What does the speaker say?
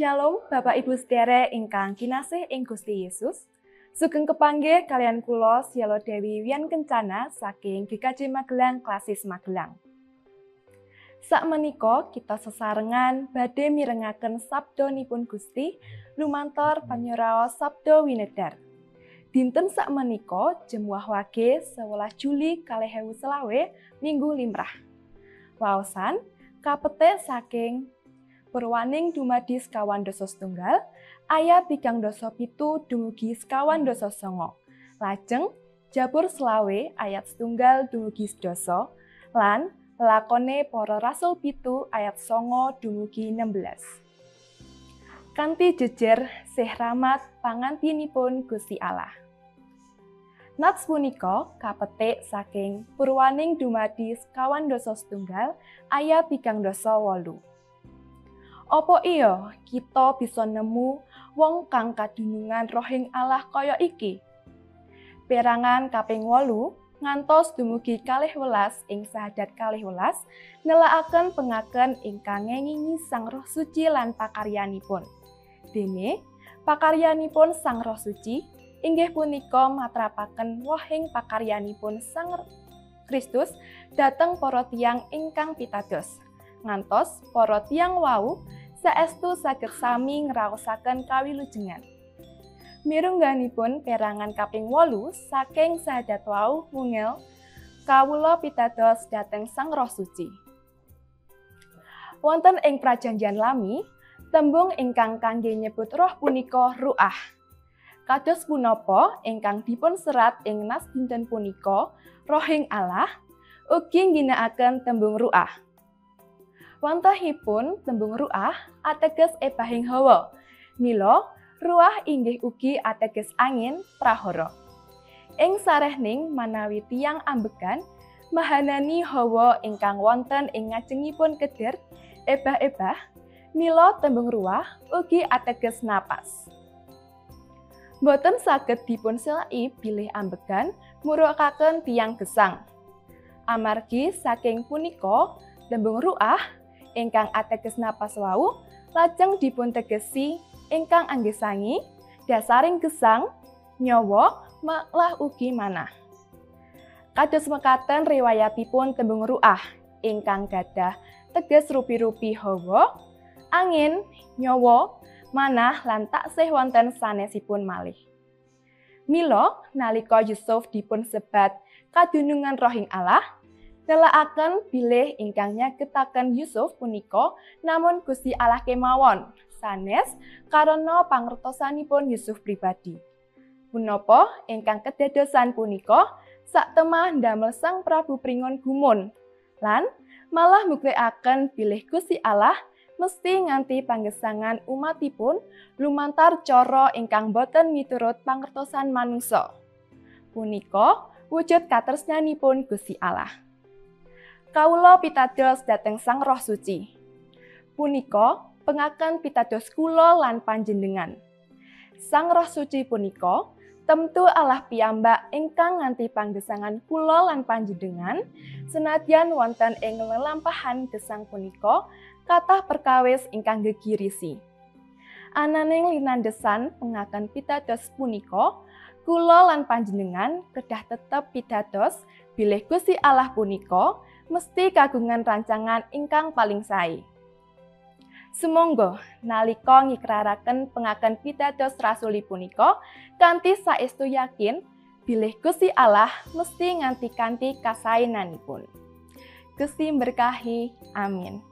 Shalom Bapak Ibu sedherek ingkang kinasih ing Gusti Yesus. Sugeng kepanggih kalian kula Sialo Dewi Wian Kencana saking GKJ Magelang Klasis Magelang. Sakmenika kita sesarengan badhe mirengaken sabdanipun Gusti lumantar panyuraos Sabda Winedar. Dinten sakmenika Jemuah Wage 11 Juli 2025 Minggu Limrah. Waosan kapete saking Purwaning dumadi sekawan dasa setunggal, ayat 37 dumugi sekawan dasa songo. Lajeng Jabur selawe ayat setunggal dumugi sedasa, lan Lakone para Rasul 7 ayat songo dumugi 16. Kanthi jejer sih rahmat pangantinipun Gusti Allah. Nats punika kapetik saking Purwaning dumadi sekawan dasa setunggal, ayat 38. Apa iya kita bisa nemu wong kang kadunungan rohing Allah kaya iki? Perangan kaping 8 ngantos dumugi 12 ing sahadat 12 nelakaken pengaken ingkang ngengingi Sang Roh Suci lan pakaryanipun. Dene pakaryanipun Sang Roh Suci inggih punika matrapaken wohing pakaryanipun Sang Kristus dhateng para tiyang ingkang pitados. Ngantos para tiyang wau saestu saged sami ngraosaken kawilujengan. Mirungganipun perangan kaping 8 saking sahadat wau mungel kawula pitados dhateng Sang Roh Suci. Wonten ing Prajanjian Lami, tembung ingkang kangge nyebut roh punika ruah. Kados punapa ingkang dipun serat ing nas dinten punika, rohing Allah ugi ngginakaken tembung ruah. Wantahipun tembung ruah ateges ebahing hawa. Mila ruah inggih ugi ateges angin prahara. Ing sarehning manawi tiyang ambekan mahanani hawa ingkang wonten ing ngajengipun keder ebah-ebah, mila tembung ruah ugi ateges napas. Boten saged dipun selai bilih ambekan murukaken tiyang gesang. Amargi saking punika tembung ruah ingkang ateges napas wau lajeng dipun tegesi ingkang anggesangi dasaring gesang nyawa malah ugi manah. Kados mekaten riwayatipun tembung ruah ingkang gadah teges rupi-rupi hawa, angin, nyawa, manah lan taksih wonten sanesipun malih. Mila nalika Yusuf dipun sebat kadunungan rohing Allah, nelakaken bilih ingkang nyagetaken Yusuf punika namun Gusti Allah kemawon, sanes karana pangertosanipun Yusuf pribadi. Punapa ingkang kedadosan punika saktemah ndamel Sang Prabu pringon gumun, lan malah muktekaken bilih Gusti Allah mesti nganti panggesangan umatipun lumantar cara ingkang boten miturut pangertosan manungsa. Punika wujud katresnanipun Gusti Allah. Kawula pitados dhateng Sang Roh Suci. Punika pengaken pitados kula lan panjenengan. Sang Roh Suci punika temtu Allah piyambak ingkang nganti panggesangan kula lan panjenengan senadyan wonten ing lelampahan gesang punika kathah perkawis ingkang gegirisi. Ananing linandesan pengaken pitados punika kula lan panjenengan kedah tetep pitados bilih Gusti Allah punika mesti kagungan rancangan ingkang paling sae. Sumangga nalika ngikraraken pengaken pitados rasuli punika kanthi saestu yakin bilih Gusti Allah mesti nganti kanthi kasaenanipun. Gusti berkahi. Amin.